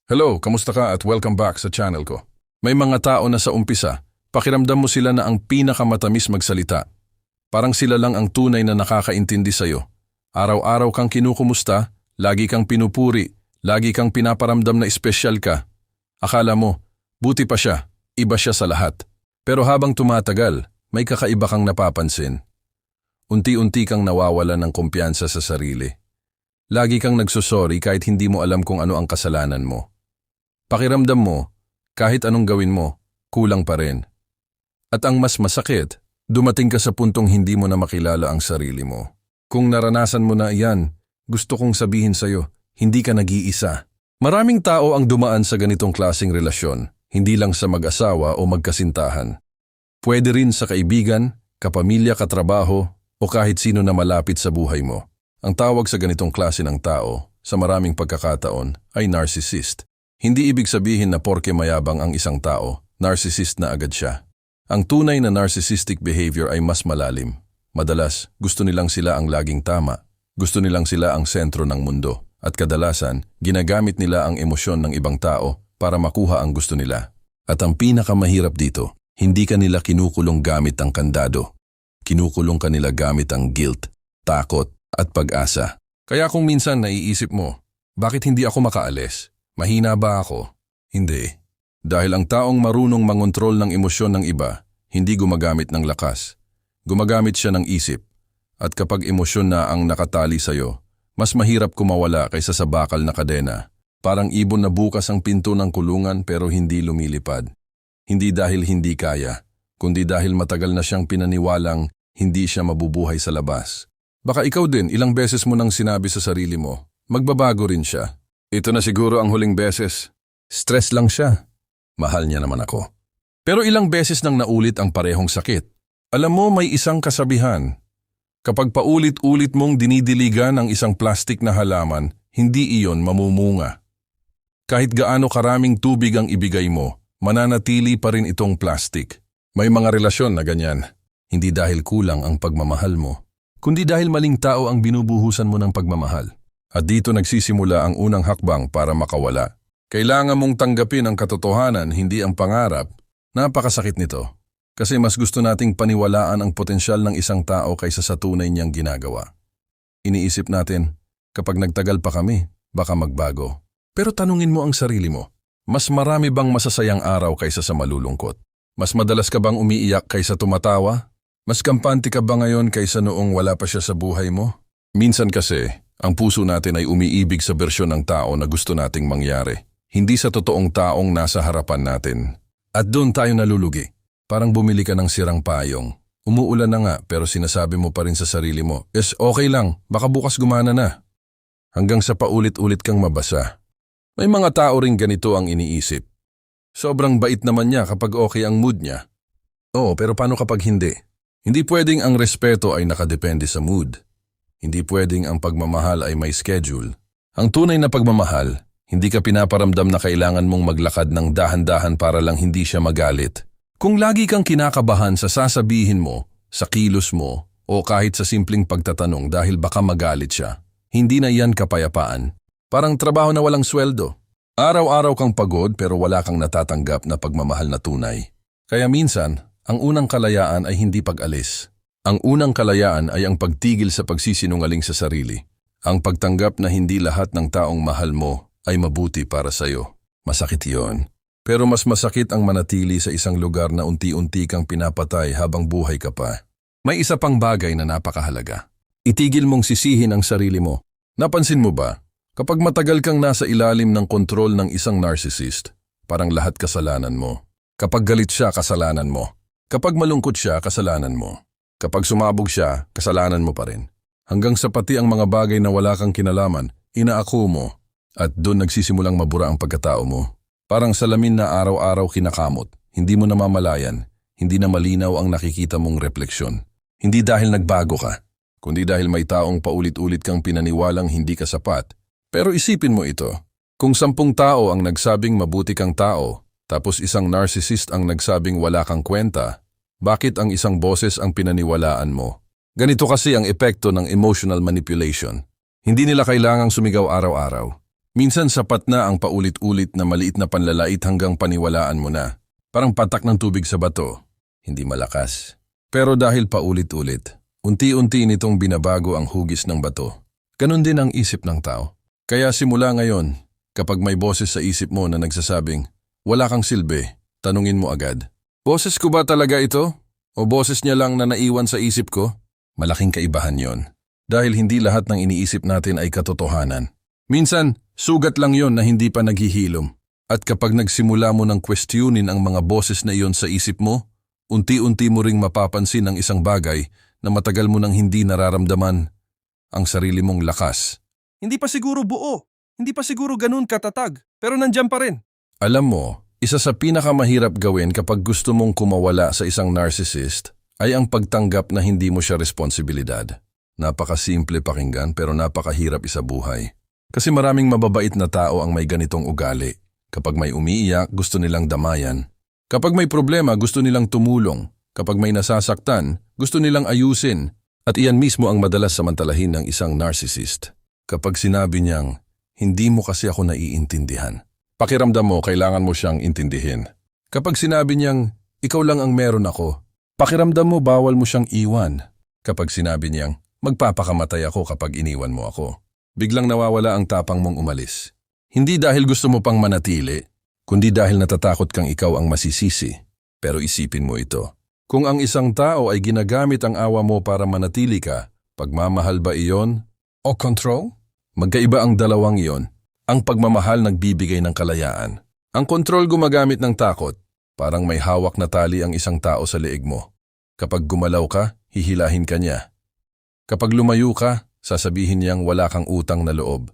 Hello, kamusta ka at welcome back sa channel ko. May mga tao na sa umpisa, pakiramdam mo sila na ang pinakamatamis magsalita. Parang sila lang ang tunay na nakakaintindi sa'yo. Araw-araw kang kinukumusta, lagi kang pinupuri, lagi kang pinaparamdam na espesyal ka. Akala mo, buti pa siya, iba siya sa lahat. Pero habang tumatagal, may kakaiba kang napapansin. Unti-unti kang nawawalan ng kumpiyansa sa sarili. Lagi kang nagsusorry kahit hindi mo alam kung ano ang kasalanan mo. Pakiramdam mo, kahit anong gawin mo, kulang pa rin. At ang mas masakit, dumating ka sa puntong hindi mo na makilala ang sarili mo. Kung naranasan mo na iyan, gusto kong sabihin sa'yo, hindi ka nag-iisa. Maraming tao ang dumaan sa ganitong klaseng relasyon, hindi lang sa mag-asawa o magkasintahan. Pwede rin sa kaibigan, kapamilya, katrabaho, o kahit sino na malapit sa buhay mo. Ang tawag sa ganitong klase ng tao, sa maraming pagkakataon, ay narcissist. Hindi ibig sabihin na porke mayabang ang isang tao, narcissist na agad siya. Ang tunay na narcissistic behavior ay mas malalim. Madalas, gusto nilang sila ang laging tama. Gusto nilang sila ang sentro ng mundo. At kadalasan, ginagamit nila ang emosyon ng ibang tao para makuha ang gusto nila. At ang pinakamahirap dito, hindi ka nila kinukulong gamit ang kandado. Kinukulong ka nila gamit ang guilt, takot, at pag-asa. Kaya kung minsan naiisip mo, bakit hindi ako makaalis? Mahina ba ako? Hindi. Dahil ang taong marunong mangontrol ng emosyon ng iba, hindi gumagamit ng lakas. Gumagamit siya ng isip. At kapag emosyon na ang nakatali sa'yo, mas mahirap kumawala kaysa sa bakal na kadena. Parang ibon na bukas ang pinto ng kulungan pero hindi lumilipad. Hindi dahil hindi kaya, kundi dahil matagal na siyang pinaniwalang hindi siya mabubuhay sa labas. Baka ikaw din ilang beses mo nang sinabi sa sarili mo, magbabago rin siya. Ito na siguro ang huling beses. Stress lang siya. Mahal niya naman ako. Pero ilang beses nang naulit ang parehong sakit. Alam mo, may isang kasabihan. Kapag paulit-ulit mong dinidiligan ang isang plastik na halaman, hindi iyon mamumunga. Kahit gaano karaming tubig ang ibigay mo, mananatili pa rin itong plastik. May mga relasyon na ganyan. Hindi dahil kulang ang pagmamahal mo, kundi dahil maling tao ang binubuhusan mo ng pagmamahal. At dito nagsisimula ang unang hakbang para makawala. Kailangan mong tanggapin ang katotohanan, hindi ang pangarap. Napakasakit nito. Kasi mas gusto nating paniwalaan ang potensyal ng isang tao kaysa sa tunay niyang ginagawa. Iniisip natin, kapag nagtagal pa kami, baka magbago. Pero tanungin mo ang sarili mo, mas marami bang masasayang araw kaysa sa malulungkot? Mas madalas ka bang umiiyak kaysa tumatawa? Mas kampante ka ba ngayon kaysa noong wala pa siya sa buhay mo? Minsan kasi, ang puso natin ay umiibig sa bersyon ng tao na gusto nating mangyari. Hindi sa totoong taong nasa harapan natin. At doon tayo nalulugi. Parang bumili ka ng sirang payong. Umuulan na nga pero sinasabi mo pa rin sa sarili mo, okay lang, baka bukas gumana na. Hanggang sa paulit-ulit kang mabasa. May mga tao ring ganito ang iniisip. Sobrang bait naman niya kapag okay ang mood niya. Oo, pero paano kapag hindi? Hindi pwedeng ang respeto ay nakadepende sa mood. Hindi pwedeng ang pagmamahal ay may schedule. Ang tunay na pagmamahal, hindi ka pinaparamdam na kailangan mong maglakad ng dahan-dahan para lang hindi siya magalit. Kung lagi kang kinakabahan sa sasabihin mo, sa kilos mo, o kahit sa simpleng pagtatanong dahil baka magalit siya, hindi na yan kapayapaan. Parang trabaho na walang sweldo. Araw-araw kang pagod pero wala kang natatanggap na pagmamahal na tunay. Kaya minsan, ang unang kalayaan ay hindi pag-alis. Ang unang kalayaan ay ang pagtigil sa pagsisinungaling sa sarili. Ang pagtanggap na hindi lahat ng taong mahal mo ay mabuti para sa'yo. Masakit yon. Pero mas masakit ang manatili sa isang lugar na unti-unti kang pinapatay habang buhay ka pa. May isa pang bagay na napakahalaga. Itigil mong sisihin ang sarili mo. Napansin mo ba? Kapag matagal kang nasa ilalim ng kontrol ng isang narcissist, parang lahat kasalanan mo. Kapag galit siya, kasalanan mo. Kapag malungkot siya, kasalanan mo. Kapag sumabog siya, kasalanan mo pa rin. Hanggang sa pati ang mga bagay na wala kang kinalaman, inaako mo. At doon nagsisimulang mabura ang pagkatao mo. Parang salamin na araw-araw kinakamot, hindi mo namamalayan, hindi na malinaw ang nakikita mong refleksyon. Hindi dahil nagbago ka, kundi dahil may taong paulit-ulit kang pinaniwalang hindi ka sapat. Pero isipin mo ito, kung 10 tao ang nagsabing mabuti kang tao, tapos isang narcissist ang nagsabing wala kang kwenta, bakit ang isang boses ang pinaniwalaan mo? Ganito kasi ang epekto ng emotional manipulation. Hindi nila kailangang sumigaw araw-araw. Minsan sapat na ang paulit-ulit na maliit na panlalait hanggang paniwalaan mo na. Parang patak ng tubig sa bato. Hindi malakas. Pero dahil paulit-ulit, unti-unti nitong binabago ang hugis ng bato. Ganon din ang isip ng tao. Kaya simula ngayon, kapag may boses sa isip mo na nagsasabing, wala kang silbi, tanungin mo agad. Boses ko ba talaga ito? O boses niya lang na naiwan sa isip ko? Malaking kaibahan yon. Dahil hindi lahat ng iniisip natin ay katotohanan. Minsan, sugat lang yon na hindi pa naghihilom. At kapag nagsimula mo ng questionin ang mga boses na iyon sa isip mo, unti-unti mo ring mapapansin ang isang bagay na matagal mo nang hindi nararamdaman, ang sarili mong lakas. Hindi pa siguro buo. Hindi pa siguro ganun katatag. Pero nandyan pa rin. Alam mo, isa sa pinakamahirap gawin kapag gusto mong kumawala sa isang narcissist ay ang pagtanggap na hindi mo siya responsibilidad. Napakasimple pakinggan pero napakahirap isabuhay. Kasi maraming mababait na tao ang may ganitong ugali. Kapag may umiiyak, gusto nilang damayan. Kapag may problema, gusto nilang tumulong. Kapag may nasasaktan, gusto nilang ayusin. At iyan mismo ang madalas samantalahin ng isang narcissist. Kapag sinabi niyang, hindi mo kasi ako naiintindihan. Pakiramdam mo, kailangan mo siyang intindihin. Kapag sinabi niyang, ikaw lang ang meron ako, pakiramdam mo bawal mo siyang iwan. Kapag sinabi niyang, magpapakamatay ako kapag iniwan mo ako, biglang nawawala ang tapang mong umalis. Hindi dahil gusto mo pang manatili, kundi dahil natatakot kang ikaw ang masisisi. Pero isipin mo ito. Kung ang isang tao ay ginagamit ang awa mo para manatili ka, pagmamahal ba iyon o control? Magkaiba ang dalawang iyon. Ang pagmamahal nagbibigay ng kalayaan. Ang control gumagamit ng takot. Parang may hawak na tali ang isang tao sa leeg mo. Kapag gumalaw ka, hihilahin ka niya. Kapag lumayo ka, sasabihin niyang wala kang utang na loob.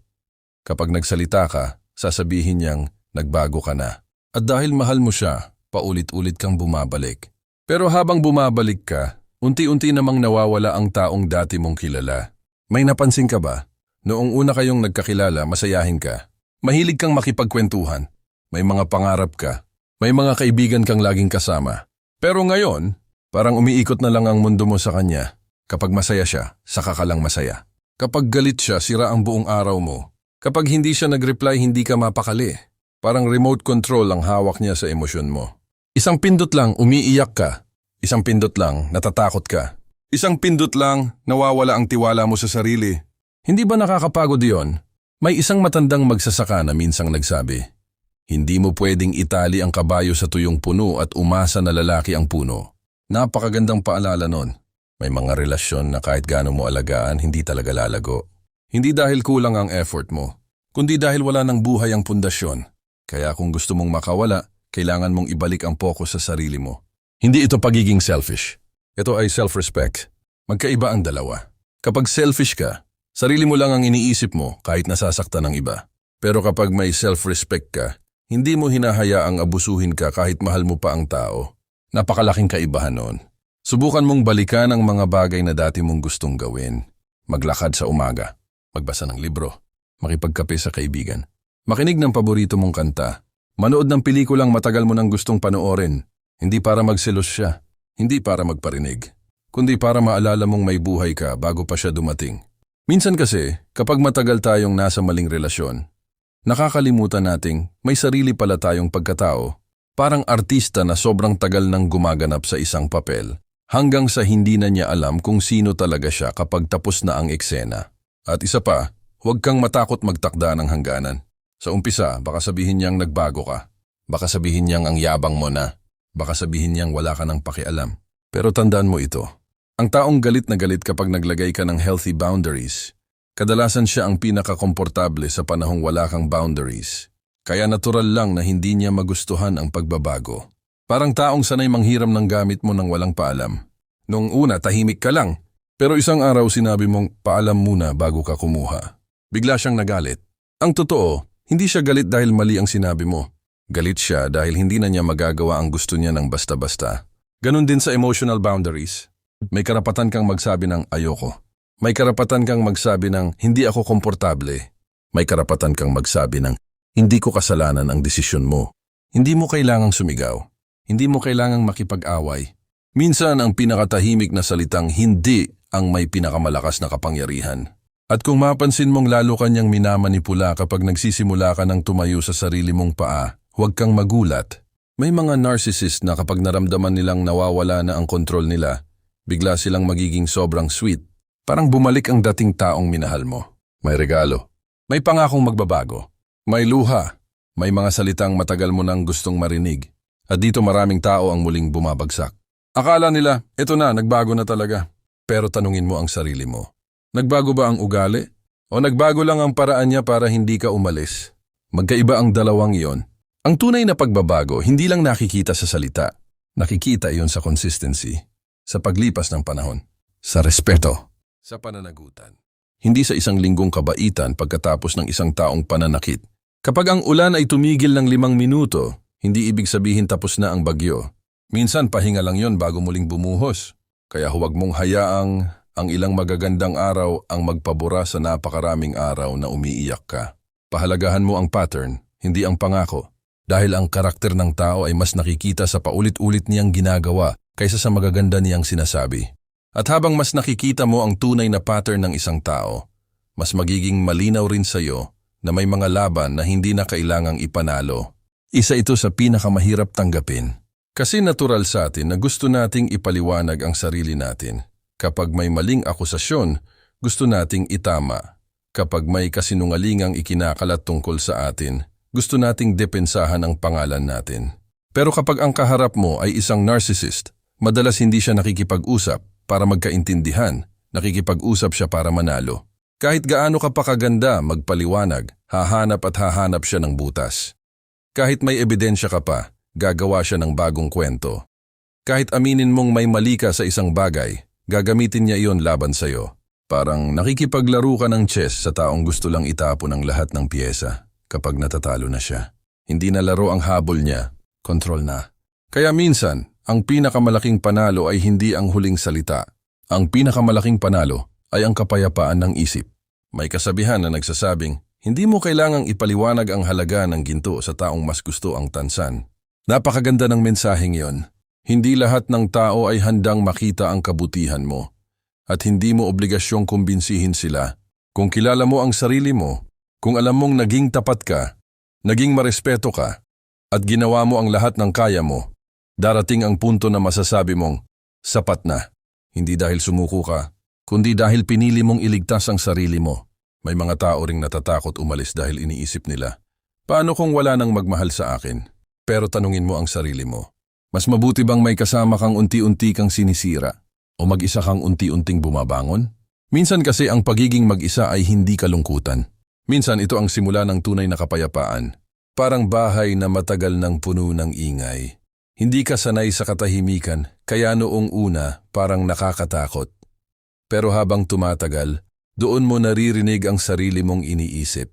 Kapag nagsalita ka, sasabihin niyang nagbago ka na. At dahil mahal mo siya, paulit-ulit kang bumabalik. Pero habang bumabalik ka, unti-unti namang nawawala ang taong dati mong kilala. May napansin ka ba? Noong una kayong nagkakilala, masayahin ka. Mahilig kang makipagkwentuhan. May mga pangarap ka. May mga kaibigan kang laging kasama. Pero ngayon, parang umiikot na lang ang mundo mo sa kanya. Kapag masaya siya, saka ka lang masaya. Kapag galit siya, sira ang buong araw mo. Kapag hindi siya nag-reply, hindi ka mapakali. Parang remote control ang hawak niya sa emosyon mo. Isang pindot lang, umiiyak ka. Isang pindot lang, natatakot ka. Isang pindot lang, nawawala ang tiwala mo sa sarili. Hindi ba nakakapagod yon? May isang matandang magsasaka na minsang nagsabi, hindi mo pwedeng itali ang kabayo sa tuyong puno at umasa na lalaki ang puno. Napakagandang paalala nun. May mga relasyon na kahit gaano mo alagaan, hindi talaga lalago. Hindi dahil kulang ang effort mo, kundi dahil wala ng buhay ang pundasyon. Kaya kung gusto mong makawala, kailangan mong ibalik ang focus sa sarili mo. Hindi ito pagiging selfish. Ito ay self-respect. Magkaiba ang dalawa. Kapag selfish ka, sarili mo lang ang iniisip mo kahit nasasaktan ng iba. Pero kapag may self-respect ka, hindi mo hinahayaang abusuhin ka kahit mahal mo pa ang tao. Napakalaking kaibahan noon. Subukan mong balikan ang mga bagay na dati mong gustong gawin. Maglakad sa umaga, magbasa ng libro, makipagkape sa kaibigan, makinig ng paborito mong kanta, manood ng pelikulang matagal mo nang gustong panoorin, hindi para magselos siya, hindi para magparinig, kundi para maalala mong may buhay ka bago pa siya dumating. Minsan kasi, kapag matagal tayong nasa maling relasyon, nakakalimutan nating may sarili pala tayong pagkatao, parang artista na sobrang tagal nang gumaganap sa isang papel, hanggang sa hindi na niya alam kung sino talaga siya kapag tapos na ang eksena. At isa pa, huwag kang matakot magtakda ng hangganan. Sa umpisa, baka sabihin niyang nagbago ka. Baka sabihin niyang ang yabang mo na. Baka sabihin niyang wala ka ng pakialam. Pero tandaan mo ito. Ang taong galit na galit kapag naglagay ka ng healthy boundaries, kadalasan siya ang pinakakomportable sa panahong wala kang boundaries. Kaya natural lang na hindi niya magustuhan ang pagbabago. Parang taong sanay manghiram ng gamit mo nang walang paalam. Noong una, tahimik ka lang. Pero isang araw sinabi mong paalam muna bago ka kumuha. Bigla siyang nagalit. Ang totoo, hindi siya galit dahil mali ang sinabi mo. Galit siya dahil hindi na niya magagawa ang gusto niya ng basta-basta. Ganon din sa emotional boundaries. May karapatan kang magsabi ng ayoko. May karapatan kang magsabi ng hindi ako komportable. May karapatan kang magsabi ng hindi ko kasalanan ang desisyon mo. Hindi mo kailangang sumigaw. Hindi mo kailangang makipag-away. Minsan ang pinakatahimik na salitang hindi ang may pinakamalakas na kapangyarihan. At kung mapansin mong lalo kanyang minamanipula kapag nagsisimula ka ng tumayo sa sarili mong paa, huwag kang magulat. May mga narcissist na kapag naramdaman nilang nawawala na ang kontrol nila, bigla silang magiging sobrang sweet. Parang bumalik ang dating taong minahal mo. May regalo. May pangakong magbabago. May luha. May mga salitang matagal mo nang gustong marinig. At dito maraming tao ang muling bumabagsak. Akala nila, eto na, nagbago na talaga. Pero tanungin mo ang sarili mo. Nagbago ba ang ugali? O nagbago lang ang paraan niya para hindi ka umalis? Magkaiba ang dalawang iyon. Ang tunay na pagbabago, hindi lang nakikita sa salita. Nakikita iyon sa consistency, sa paglipas ng panahon, sa respeto, sa pananagutan. Hindi sa isang linggong kabaitan pagkatapos ng isang taong pananakit. Kapag ang ulan ay tumigil ng 5 minuto, hindi ibig sabihin tapos na ang bagyo. Minsan pahinga lang yon bago muling bumuhos. Kaya huwag mong hayaang ang ilang magagandang araw ang magpabura sa napakaraming araw na umiiyak ka. Pahalagahan mo ang pattern, hindi ang pangako. Dahil ang karakter ng tao ay mas nakikita sa paulit-ulit niyang ginagawa kaysa sa magaganda niyang sinasabi. At habang mas nakikita mo ang tunay na pattern ng isang tao, mas magiging malinaw rin sa iyo na may mga laban na hindi na kailangang ipanalo. Isa ito sa pinakamahirap tanggapin. Kasi natural sa atin na gusto nating ipaliwanag ang sarili natin. Kapag may maling akusasyon, gusto nating itama. Kapag may kasinungalingang ikinakalat tungkol sa atin, gusto nating depensahan ang pangalan natin. Pero kapag ang kaharap mo ay isang narcissist, madalas hindi siya nakikipag-usap para magkaintindihan, nakikipag-usap siya para manalo. Kahit gaano ka pa kaganda magpaliwanag, hahanap at hahanap siya ng butas. Kahit may ebidensya ka pa, gagawa siya ng bagong kwento. Kahit aminin mong may mali ka sa isang bagay, gagamitin niya iyon laban sa'yo. Parang nakikipaglaro ka ng chess sa taong gusto lang itapon ang lahat ng piyesa kapag natatalo na siya. Hindi na laro ang habol niya, kontrol na. Kaya minsan, ang pinakamalaking panalo ay hindi ang huling salita. Ang pinakamalaking panalo ay ang kapayapaan ng isip. May kasabihan na nagsasabing, hindi mo kailangang ipaliwanag ang halaga ng ginto sa taong mas gusto ang tansan. Napakaganda ng mensaheng iyon. Hindi lahat ng tao ay handang makita ang kabutihan mo. At hindi mo obligasyong kumbinsihin sila. Kung kilala mo ang sarili mo, kung alam mong naging tapat ka, naging marespeto ka, at ginawa mo ang lahat ng kaya mo, darating ang punto na masasabi mong, sapat na. Hindi dahil sumuko ka, kundi dahil pinili mong iligtas ang sarili mo. May mga tao ring natatakot umalis dahil iniisip nila, paano kung wala nang magmahal sa akin? Pero tanungin mo ang sarili mo. Mas mabuti bang may kasama kang unti-unti kang sinisira o mag-isa kang unti-unting bumabangon? Minsan kasi ang pagiging mag-isa ay hindi kalungkutan. Minsan ito ang simula ng tunay na kapayapaan. Parang bahay na matagal ng puno ng ingay. Hindi ka sanay sa katahimikan, kaya noong una parang nakakatakot. Pero habang tumatagal, doon mo naririnig ang sarili mong iniisip.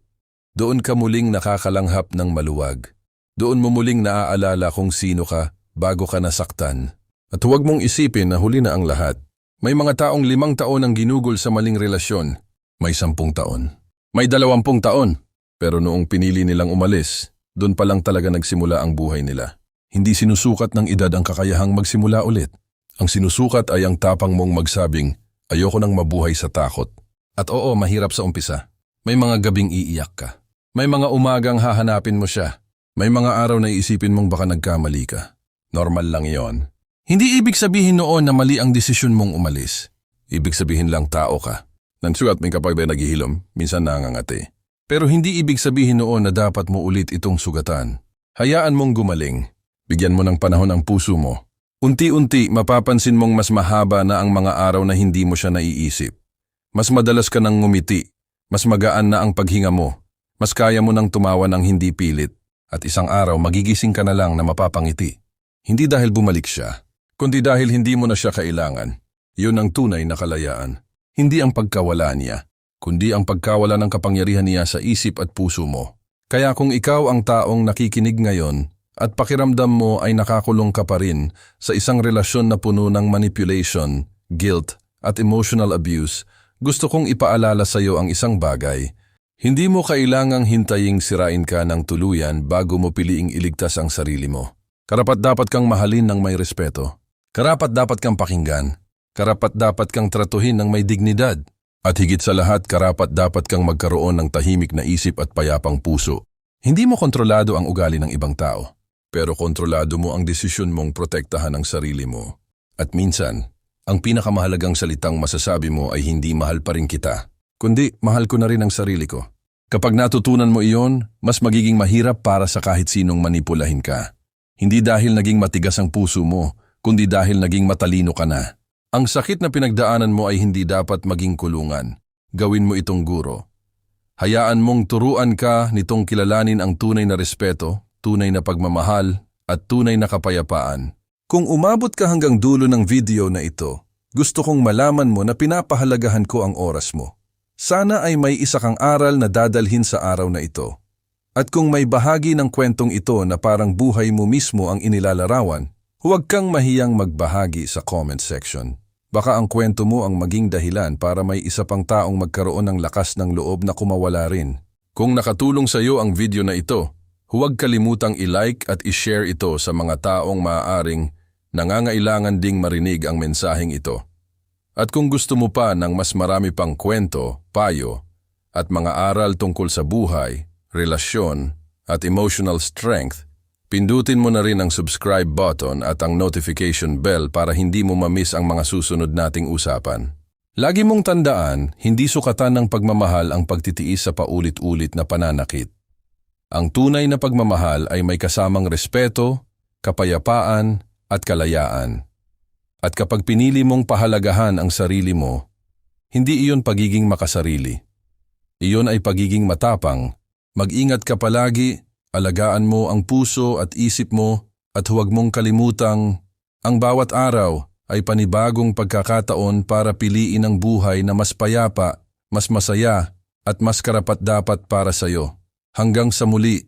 Doon ka muling nakakalanghap ng maluwag. Doon mo muling naaalala kung sino ka bago ka nasaktan. At huwag mong isipin na huli na ang lahat. May mga taong 5 taon ang ginugol sa maling relasyon. May 10 taon. May 20 taon. Pero noong pinili nilang umalis, doon pa lang talaga nagsimula ang buhay nila. Hindi sinusukat ng edad ang kakayahang magsimula ulit. Ang sinusukat ay ang tapang mong magsabing, ayoko nang mabuhay sa takot. At oo, mahirap sa umpisa. May mga gabing iiyak ka. May mga umagang hahanapin mo siya. May mga araw na iisipin mong baka nagkamali ka. Normal lang yon. Hindi ibig sabihin noon na mali ang desisyon mong umalis. Ibig sabihin lang tao ka. Nansugat may kapag naghihilom, minsan nangangati. Pero hindi ibig sabihin noon na dapat mo ulit itong sugatan. Hayaan mong gumaling. Bigyan mo ng panahon ang puso mo. Unti-unti mapapansin mong mas mahaba na ang mga araw na hindi mo siya naiisip. Mas madalas ka nang ngumiti. Mas magaan na ang paghinga mo. Mas kaya mo nang tumawa ng hindi pilit. At isang araw magigising ka na lang na mapapangiti. Hindi dahil bumalik siya, kundi dahil hindi mo na siya kailangan. Yun ang tunay na kalayaan. Hindi ang pagkawala niya, kundi ang pagkawala ng kapangyarihan niya sa isip at puso mo. Kaya kung ikaw ang taong nakikinig ngayon at pakiramdam mo ay nakakulong ka pa rin sa isang relasyon na puno ng manipulation, guilt at emotional abuse, gusto kong ipaalala sa iyo ang isang bagay. Hindi mo kailangang hintaying sirain ka ng tuluyan bago mo piliing iligtas ang sarili mo. Karapat-dapat kang mahalin ng may respeto. Karapat-dapat kang pakinggan. Karapat-dapat kang tratuhin ng may dignidad. At higit sa lahat, karapat-dapat kang magkaroon ng tahimik na isip at payapang puso. Hindi mo kontrolado ang ugali ng ibang tao, pero kontrolado mo ang desisyon mong protektahan ang sarili mo. At minsan, ang pinakamahalagang salitang masasabi mo ay hindi mahal pa rin kita, kundi mahal ko na rin ang sarili ko. Kapag natutunan mo iyon, mas magiging mahirap para sa kahit sinong manipulahin ka. Hindi dahil naging matigas ang puso mo, kundi dahil naging matalino ka na. Ang sakit na pinagdaanan mo ay hindi dapat maging kulungan. Gawin mo itong guro. Hayaan mong turuan ka nitong kilalanin ang tunay na respeto, tunay na pagmamahal, at tunay na kapayapaan. Kung umabot ka hanggang dulo ng video na ito, gusto kong malaman mo na pinapahalagahan ko ang oras mo. Sana ay may isa kang aral na dadalhin sa araw na ito. At kung may bahagi ng kwentong ito na parang buhay mo mismo ang inilalarawan, huwag kang mahiyang magbahagi sa comment section. Baka ang kwento mo ang maging dahilan para may isa pang taong magkaroon ng lakas ng loob na kumawala rin. Kung nakatulong sa iyo ang video na ito, huwag kalimutang i-like at i-share ito sa mga taong maaaring nangangailangan ding marinig ang mensaheng ito. At kung gusto mo pa ng mas marami pang kwento, payo, at mga aral tungkol sa buhay, relasyon, at emotional strength, pindutin mo na rin ang subscribe button at ang notification bell para hindi mo mamiss ang mga susunod nating usapan. Lagi mong tandaan, hindi sukatan ng pagmamahal ang pagtitiis sa paulit-ulit na pananakit. Ang tunay na pagmamahal ay may kasamang respeto, kapayapaan, at kalayaan. At kapag pinili mong pahalagahan ang sarili mo, hindi iyon pagiging makasarili. Iyon ay pagiging matapang. Mag-ingat ka palagi, alagaan mo ang puso at isip mo, at huwag mong kalimutang ang bawat araw ay panibagong pagkakataon para piliin ang buhay na mas payapa, mas masaya, at mas karapat-dapat para sa iyo. Hanggang sa muli.